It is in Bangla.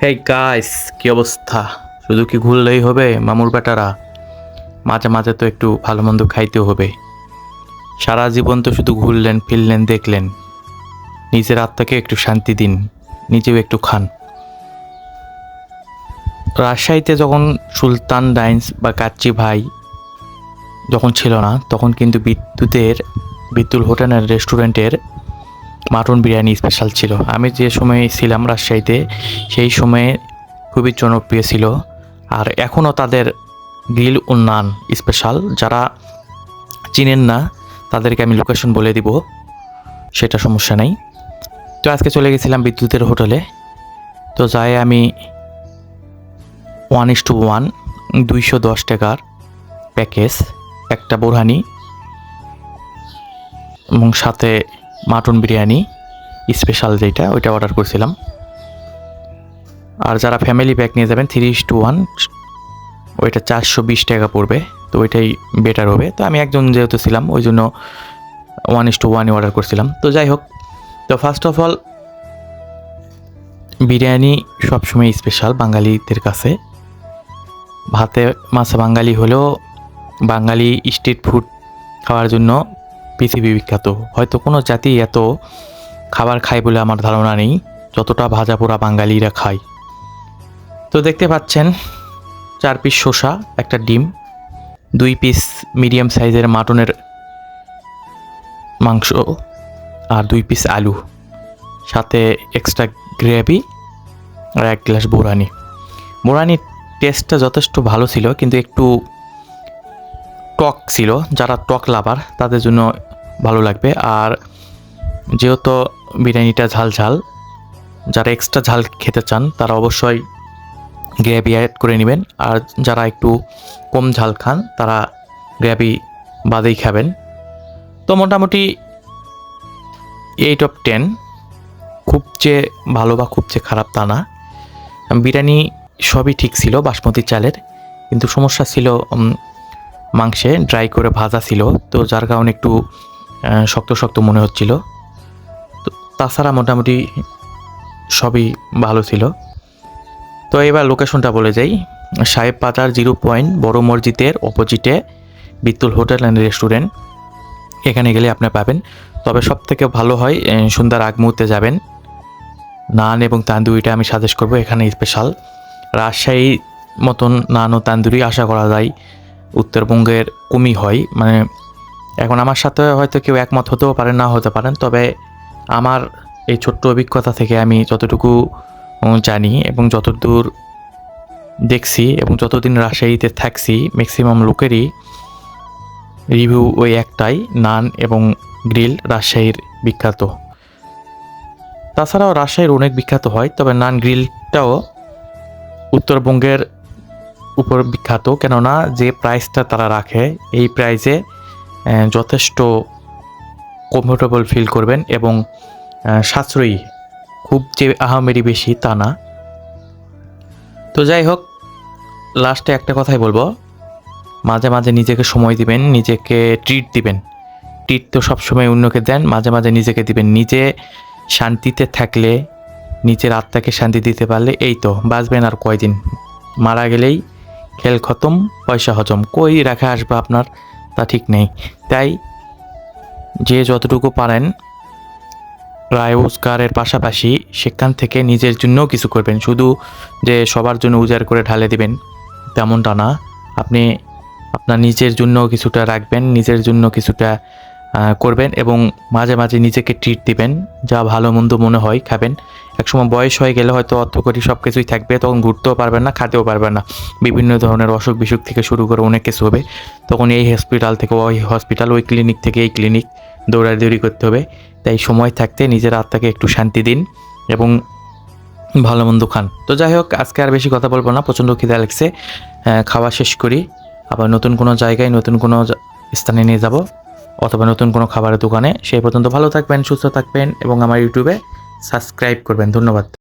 হেই গাইস, কি অবস্থা? শুধু কি ঘুরলেই হবে মামুর বেটারা? মাঝে মাঝে তো একটু ভালো মন্দ খাইতেও হবে। সারা জীবন তো শুধু ঘুরলেন ফিরলেন দেখলেন। নিজের আত্মাকে একটু শান্তি দিন, নিজেও একটু খান। রাজশাহীতে যখন সুলতান ডাইন্স বা কাচ্চি ভাই যখন ছিল না, তখন কিন্তু বিদ্যুৎ হোটেলের রেস্টুরেন্টের মাটন বিরিয়ানি স্পেশাল ছিল। আমি যে সময়ে ছিলাম রাজশাহীতে, সেই সময়ে খুবই জনপ্রিয় ছিল। আর এখনও তাদের গ্রিল ও নান স্পেশাল। যারা চিনেন না তাদেরকে আমি লোকেশন বলে দিব, সেটা সমস্যা নেই। তো আজকে চলে গেছিলাম বিদ্যুতের হোটেলে। তো যাই আমি 1:1 210 টাকার প্যাকেজ, একটা বোরহানি এবং সাথে মাটন বিরিয়ানি স্পেশাল যেটা, ওইটা অর্ডার করছিলাম। আর যারা ফ্যামিলি প্যাক নিয়ে যাবেন 3:1, ওইটা 420 টাকা পড়বে। তো ওইটাই বেটার হবে। তো আমি একজন যেহেতু ছিলাম, ওই জন্য 1:1 অর্ডার করছিলাম। তো যাই হোক, তো ফার্স্ট অফ অল বিরিয়ানি সবসময় স্পেশাল বাঙালিদের কাছে। ভাতে মাছে বাঙালি হলেও বাঙালি স্ট্রিট ফুড খাওয়ার জন্য পৃথিবী বিখ্যাত। হয়তো কোনো জাতি এত খাবার খায় বলে আমার ধারণা নেই, যতটা ভাজা পোড়া বাঙালিরা খায়। তো দেখতে পাচ্ছেন 4 পিস শসা, একটা ডিম, 2 পিস মিডিয়াম সাইজের মাটনের মাংস, আর 2 পিস আলু, সাথে এক্সট্রা গ্রেভি আর 1 গ্লাস বোরহানি। বোরহানির টেস্টটা যথেষ্ট ভালো ছিল, কিন্তু একটু টক ছিল। যারা টক লাভার তাদের জন্য ভালো লাগবে। আর যেহেতু বিরিয়ানিটা ঝাল ঝাল, যারা এক্সট্রা ঝাল খেতে চান তারা অবশ্যই গ্রেভি অ্যাড করে নেবেন। আর যারা একটু কম ঝাল খান তারা গ্রেভি বাদেই খাবেন। তো মোটামুটি 8/10। খুব যে ভালো বা খুব যে খারাপ তা না। বিরিয়ানি সবই ঠিক ছিল বাসমতি চালের, কিন্তু সমস্যা ছিল মাংসে ড্রাই করে ভাজা ছিল, তো যার কারণে একটু শক্ত শক্ত মনে হচ্ছিল। তো তাছাড়া মোটামুটি সবই ভালো ছিল। তো এবার লোকেশনটা বলে যাই। সাহেব বাজার 0 পয়েন্ট বড় মসজিদের অপোজিটে বিদ্যুৎ হোটেল অ্যান্ড রেস্টুরেন্ট। এখানে গেলে আপনি পাবেন। তবে সব থেকে ভালো হয় সন্ধ্যার আগ মুহূর্তে যাবেন। নান এবং তান্দুরিটা আমি সাজেস্ট করবো, এখানে স্পেশাল। রাজশাহী মতন নান ও তান্দুরি আশা করা যায় উত্তরবঙ্গের কমই হয়। মানে এখন আমার সাথে হয়তো কেউ একমত হতেও পারেন, না হতে পারেন, তবে আমার এই ছোট্ট অভিজ্ঞতা থেকে আমি যতটুকু জানি এবং যতদূর দেখছি এবং যতদিন রাজশাহীতে থাকছি, ম্যাক্সিমাম লোকেরই রিভিউ ওই একটাই, নান এবং গ্রিল রাজশাহীর বিখ্যাত। তাছাড়াও রাজশাহীর অনেক বিখ্যাত হয়, তবে নান গ্রিলটাও উত্তরবঙ্গের উপর বিখ্যাত। কেননা যে প্রাইসটা তারা রাখে, এই প্রাইসে যথেষ্ট কমফোর্টেবল ফিল করবেন এবং সাশ্রয়ী, খুব যে আহামেরি বেশি তা না। তো যাই হোক, লাস্টে একটা কথাই বলবো, মাঝে মাঝে নিজেকে সময় দিবেন, নিজেকে ট্রিট দিবেন। ট্রিট তো সবসময় অন্যকে দেন, মাঝে মাঝে নিজেকে দিবেন। নিজে শান্তিতে থাকলে, নিজের আত্মাকে শান্তি দিতে পারলে এই তো বাঁচবেন আর কয়দিন। মারা গেলেই খেল খতম, পয়সা হজম, কই রাখা আসবে আপনার তা ঠিক নেই। তাই যে যতটুকু পারেন রোজগারের পাশাপাশি সেখান থেকে নিজের জন্যও কিছু করবেন। শুধু যে সবার জন্য উজাড় করে ঢালে দিবেন তেমনটা না। আপনি আপনার নিজের জন্য কিছুটা রাখবেন, নিজের জন্য কিছুটা করবেন এবং মাঝে মাঝে নিজেকে ট্রিট দিবেন। যা ভালো মন্দ মনে হয় খাবেন। একসময় বয়স হয়ে গেলে হয়তো অর্থকরী সব কিছুই থাকবে, তখন ঘুরতেও পারবেন না, খাতেও পারবেন না। বিভিন্ন ধরনের অসুখ বিসুখ থেকে শুরু করে অনেক কিছু হবে। তখন এই হসপিটাল থেকে ওই হসপিটাল, ওই ক্লিনিক থেকে এই ক্লিনিক দৌড়াদৌড়ি করতে হবে। তাই সময় থাকতে নিজের আত্মাকে একটু শান্তি দিন এবং ভালো মন্দ খান। তো যাই হোক, আজকে আর বেশি কথা বলবো না, প্রচণ্ড খিদা লাগছে। খাওয়া শেষ করি, আবার নতুন কোনো জায়গায় নতুন কোনো স্থানে নিয়ে যাব, অথবা নতুন কোনো খাবারের দোকানে। সেই পর্যন্ত ভালো থাকবেন, সুস্থ থাকবেন এবং আমার ইউটিউবে সাবস্ক্রাইব করবেন। ধন্যবাদ।